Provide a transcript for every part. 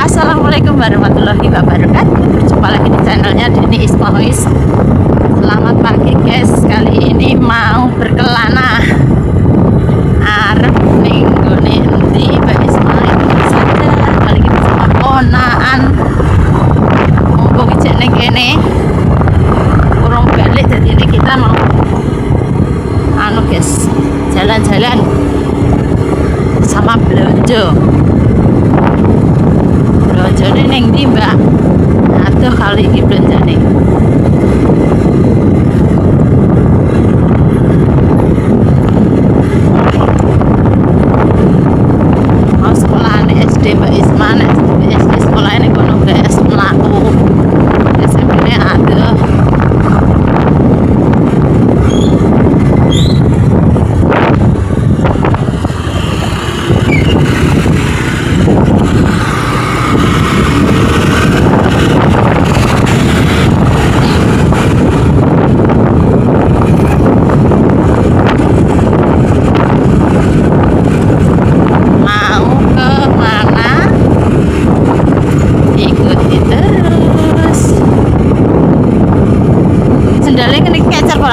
Assalamualaikum warahmatullahi wabarakatuh. Berjumpa lagi di channelnya Deni Ismahois. Selamat pagi guys. Kali ini mau berkelana arep ning gone endi Mbak Ismail saja kali ini sama ponaan. Mumpung ijek ning kene urung balik, jadi ini kita mau guys, jalan-jalan sama belanja. Belanjane ning ndi, Mbak? Aduh, kali iki belanjane. Mau sekolahan SD Mbak Isma, SD sekolahane kono guys, mlaku. SMP-ne aduh.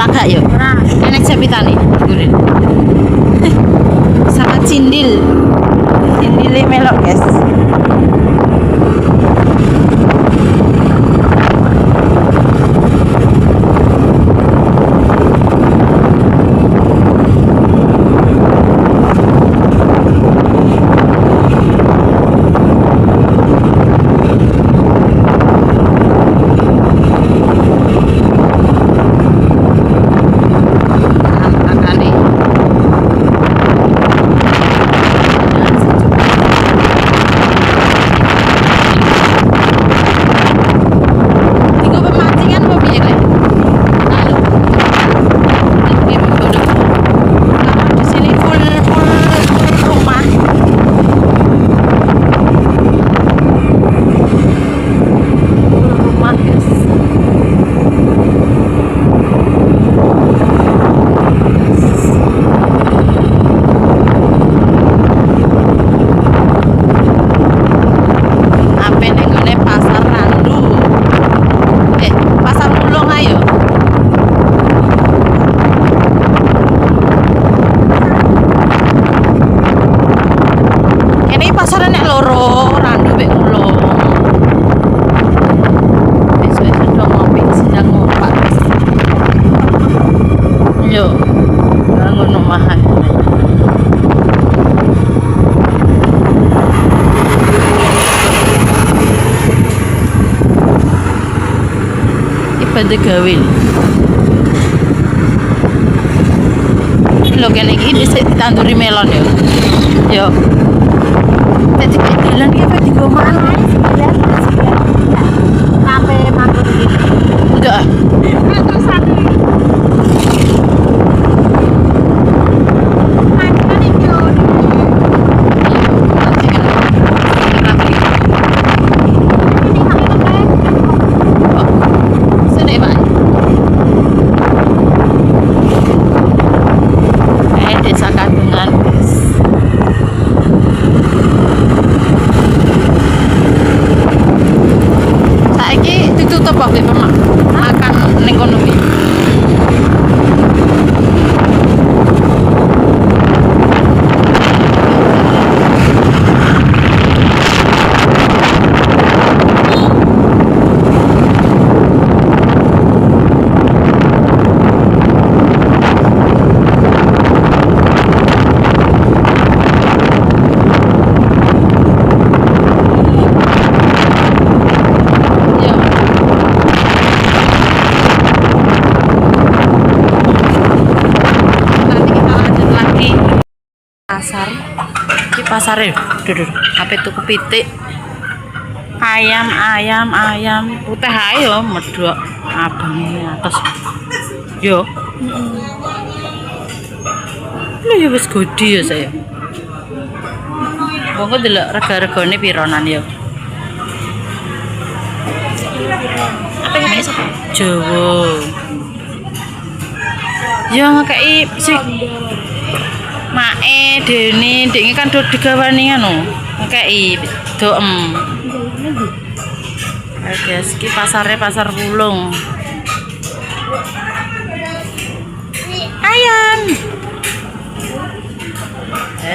Agak yuk, enak japitan nih, sama cindil melok guys. Pada gawin lo kene iki bisa ditanduri melon ya. Yo. Tadi jalan ki apa digo mana? Sampai mampir gitu. Enggak. Terus satu. Makan ekonomi. Pasar di pasar ya, duduk apa itu kepitik ayam putih ayo medok abang ini atas yo lu ya wis gede ya saya pokoknya delok rega-regane pironan ya apa yang iso Jawa ya ngekei sih Mae Deni, Deni kan do digawani anu. Ngekei doem. guys, ki pasarnya pasar Wulung. Ayam.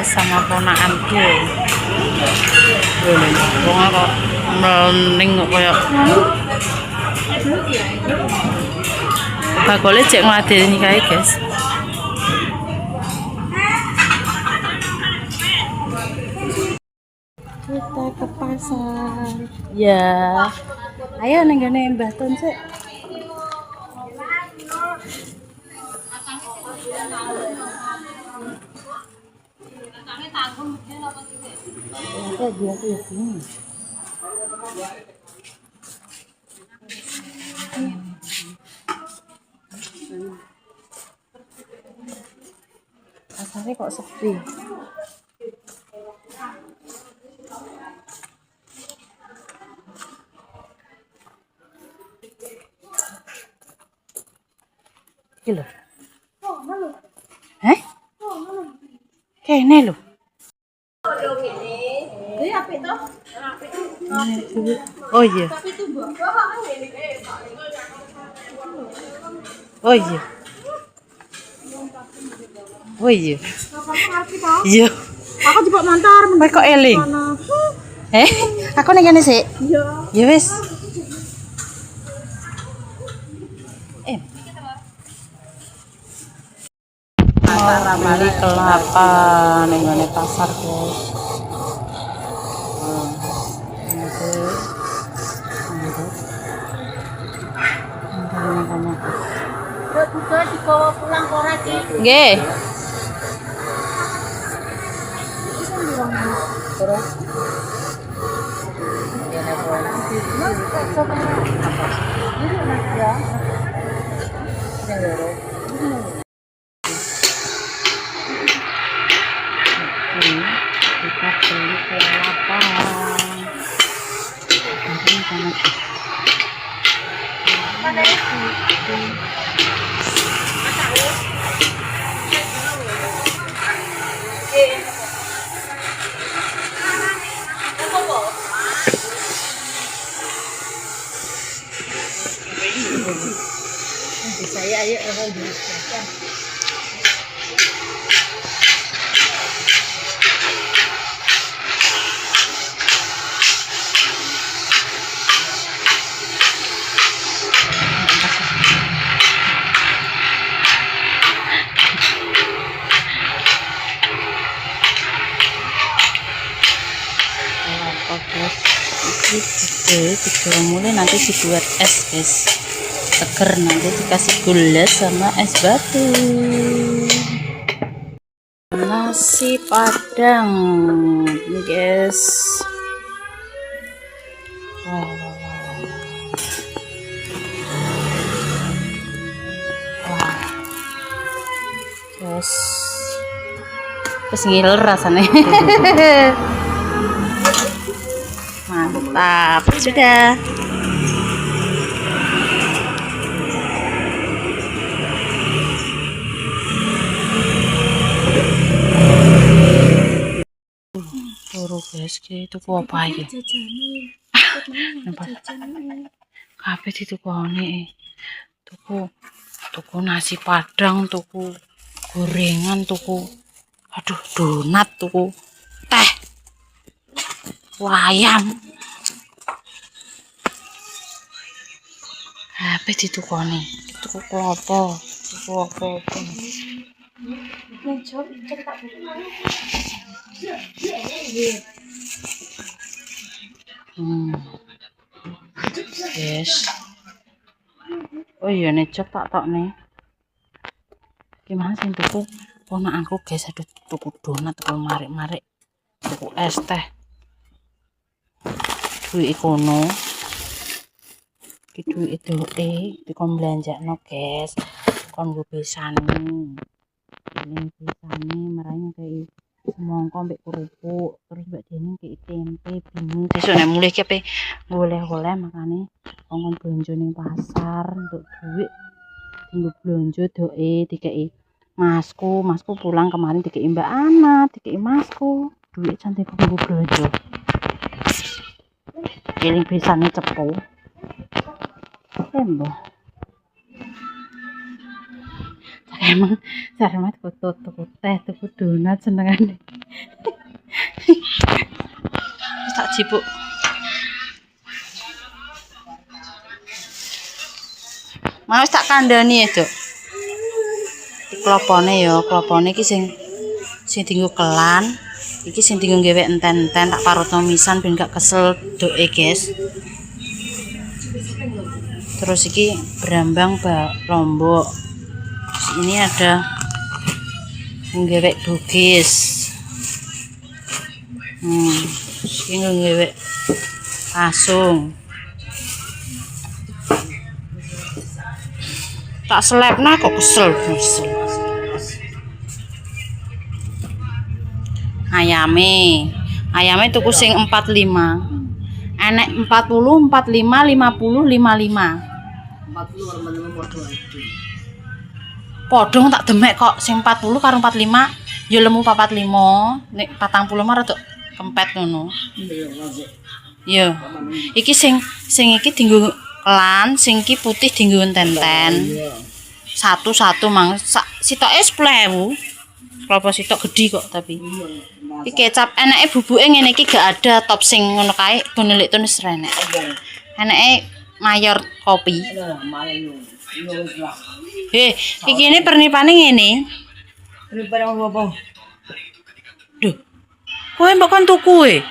Sama ponakanku. Wong kok mending kok koyo bakule cek ngladeni kae, guys. Kita ke pasar. Ya. Ayo ning gone Mbah Tun sik. Pasarnya kok sepi. Iki lho. Heh? Kene lho. Oh iya. Oh iya. Oh iya. Iya. Aku coba mantar. Kowe kok eling? Aku ning kene sik. Iya. Ya wis. Beli kelapa ning gone pasar, guys. Juga dibawa pulang ora iki. Nggih. Kita beli kelapa. Saya ayo Ini mulai nanti dibuat es, guys. Seger, nanti dikasih gula sama es batu. Nasi Padang ini, guys. Wah, guys, terus ngiler rasanya. Mantap, sudah. Turu, guys, itu apa ya? Kabeh ditukoni. Tuku nasi Padang, tuku gorengan, tuku donat, tuku teh, ayam. Kabeh ditukoni. Tuku klopo, tuku apa-apa. Yes. Oh iya nih, tak nih. Gimana sih tuku ponakanku, guys? Aduh, tuku donat, tuku marik-marik, tuku es teh. Duit kono. Ki duit dikon belanjakno, guys. Kon go pisani. Ini pisani marane kayak semongko mbek kerupuk, terus mbak Deni kayak tempe, bingung. Besok nek mulih ki ape goleh-goleh makane kon blonjo ning pasar untuk duit. Tinggal blonjo doe dikei masku pulang kemarin dikei Mbak Ana, dikei masku. Duit cantik kanggo blonjo. Keling pisane cepu. Mbah. Emang Sarmat tuku teh, tuku donat senengane. Tak cipuk. Mau tak kandhani ya, Dok. Klopone iki sing dienggo kelan, iki sing dienggo gawe enten-enten tak parutno misan ben gak kesel doke, guys. Terus iki berambang lombok. Terus ini ada gawe bugis. Terus iki gawe asung. Tak selepna kok kesel. Ayame tuku sing 45. Enek 40, 45, 50, 55. 40 podong tak demek kok sing 40 karo 45 ya lemu 45. Nek 40 mah rada kempet ngono. Iya. Iki sing iki dienggo kelan, sing iki putih dienggo enten-enten. Satu-satu mang sitoke 10.000. Klopo sitok gedhi kok tapi. Iki kecap enake bubuke ngene iki gak ada top sing ngono kae, gonelik tunis renek. Enake mayor kopi. Iki ini pernipane ngene. Pernipane apa? Duh. Kowe mbok kon tuku e?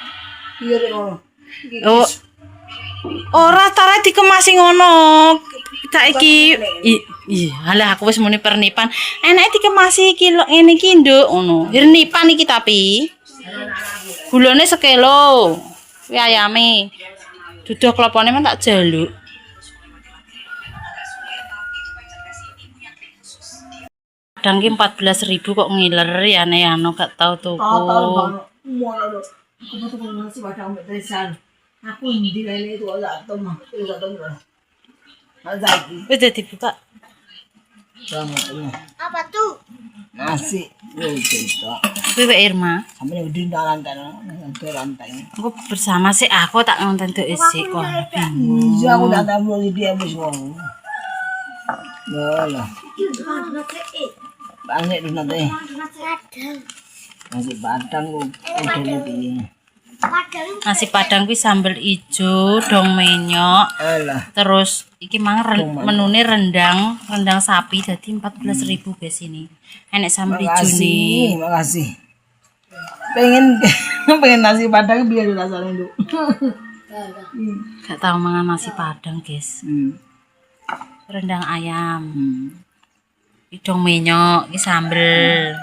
Iya rek ngono. Oh. Ora tare dikemasi ngono. Saiki iya, halah aku wis muni pernipan. Enake dikemasi iki lho ngene iki, Nduk, ngono. Pernipan iki tapi gulane sekilo. Kuwi ayame. Duduh klopone men tak jaluk. Kadang ki 14.000 kok ngiler ya anu gak tau tuku. Aku ndi lele itu ora toma. Wis dadi buka. Apa tuh? Nasi. Kuwi wae Irma. Sampe di lantai. Aku bersama sih aku tak nonton tuh isi kok. Iya aku tak tahu dia wis wong. Lah. Banyak di nanti. Nasi padang kok edene piye. Nasi padang kuwi sambel ijo, dong menyok. Alah. Terus iki mang menune rendang sapi dadi 14.000 guys ini. Enek sambel ijone. Makasih. Pengen nasi padang biar rasane, Nduk. Gak tau mangan nasi padang, guys. Rendang ayam. Idong menyok, iki sambel.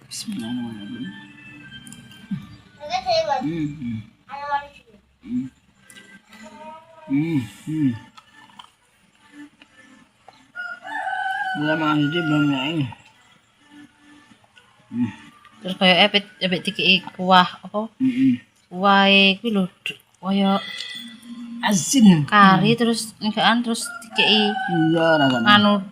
Bismillahirrahmanirrahim. Mulai makan itu belum naik. Terus kayak epet dikei kuah apa? Kuah kuwi lho kaya Asin. kari terus negaan terus dikei Iya rasane. anu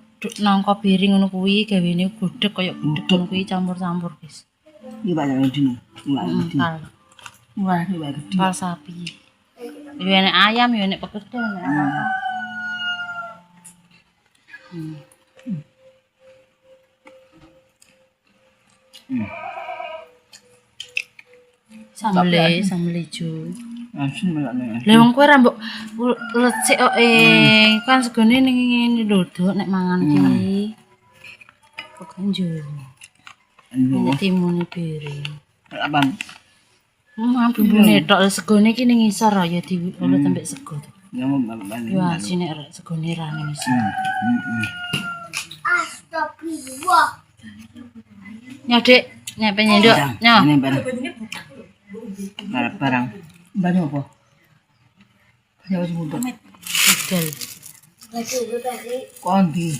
nangka piring ngono kuwi gawene gudeg kaya gudeg ngono kuwi campur-campur, guys. Iki banyak gede. Wah, ini gede. Kal sapi. Yo enek ayam, yo enek pekedel, enek apa. Sambel ijo. Asin melane. Lah wong kowe ra mbok lecik kok kan segone ning ngene lho, Dok, nek mangan ki. Kok njur. Nek timune piring. Apa? Bumbune tok segone iki ning ngisor ya diulut ambek sego. Ya mbak-mbak. Yo asine rek segone ra ning ngisor. Astagfirullah. Nyadek, nek pengen Nduk. Nyo. Ini barang. Banyak apa? Banyak wis mudah. Bedel. Kondi.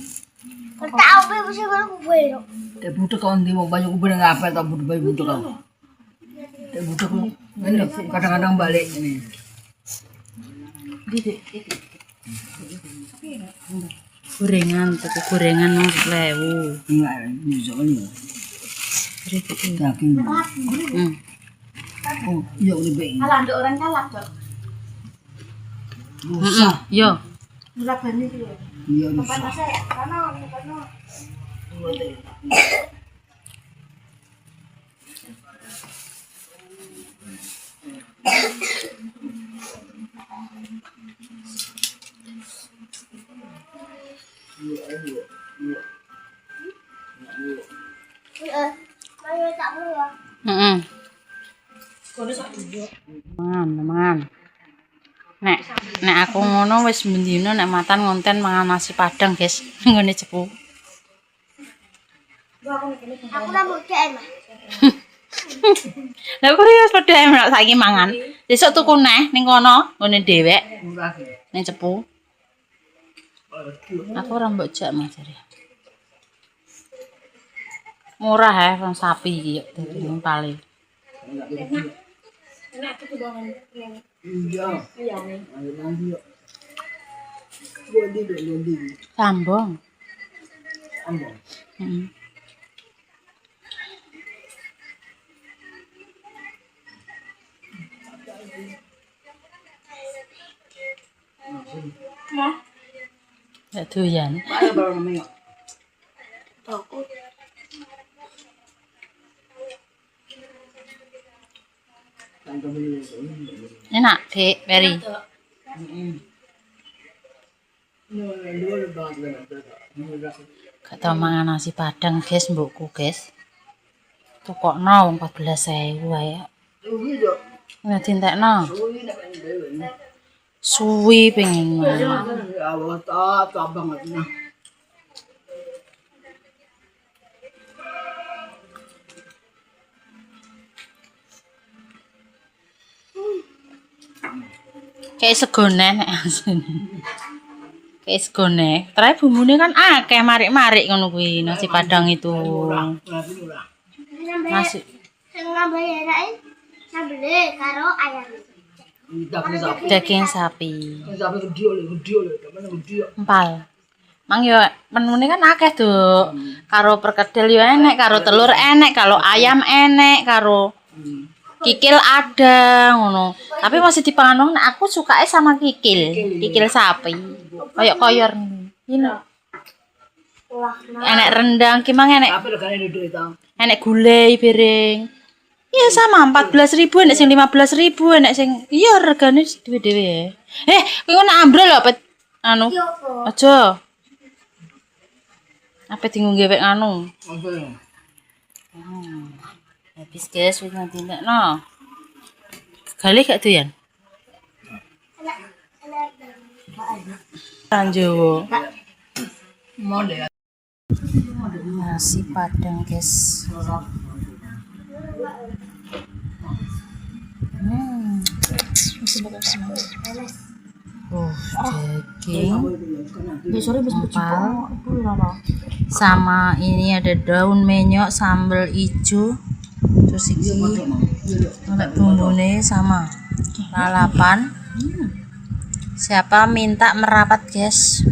Tahu be mesti aku bero. Teh butuh kondi mau banyak kubur ngapa tak butuh bayi butuh kau. Teh butuh ini kadang-kadang balik ini. Gorengan, tuku gorengan nang 10.000. Enggak bisa ini. Daging. Oh, iya udah baik. Alah nduk orang kalap, Dok. Usah. Yo. Murah bani iki lho. Iya Papan usah. saya kono. Ayo tak perlu ya. Heeh. Kono sak dulu. Mangan. Nek aku ngono wis mendino nek matan ngonten mangan nasi padang, guys. Nggone cepu. Aku rambut DM. Lah kok wis padha enak saiki mangan. Besok tuku neh ning kono, ngene dhewek Murah. ning cepu. Aku ora mbok jak Mas jare. Murah ya wong sapi iki yo dadi pale. Enak tuku dongan. Iya. Iya nih. Ayo nanti yuk. Gondi. Sambung. Ambon. Heeh. Mau? Ya doyan. Ayo baru namanya. Takut. Tangkap beli. Enak, Dek, Peri. Gak tau mangan nasi padang, guys, mbokku, guys. Tukokno wong 14.000 wae. Ora dintekno. Suwi pengen mangan. Kayak segone nek asin. Kayak segone. Terakhir bumbune kan akeh marik-marik ngono kuwi nasi padang itu. Nasi Sing nambah enake sambele karo ayam. daging sapi. Empal. Mang yo menune kan akeh, Duk. Karo perkedel yo enek, karo telur enek, kalau ayam enek, karo kikil ada ngono. Tapi masih dipangan nek aku sukake sama kikil sapi. Kayak koyor ini. Enek rendang, ki mang enek gulai piring. Iya sama 14.000 enek sing 15.000 enek sing iya regane dhewe-dhewe. Kowe ngono ambrol lho pet anu. Aja. Apa tinggung gewek anu. Habis guys wis nanti no. Kali gak doyan. Tanjo. Nasi padang guys. Daging, empal, sama ini ada daun menyok, sambal hijau, terus iki ada bumbune sama lalapan. Siapa minta merapat guys?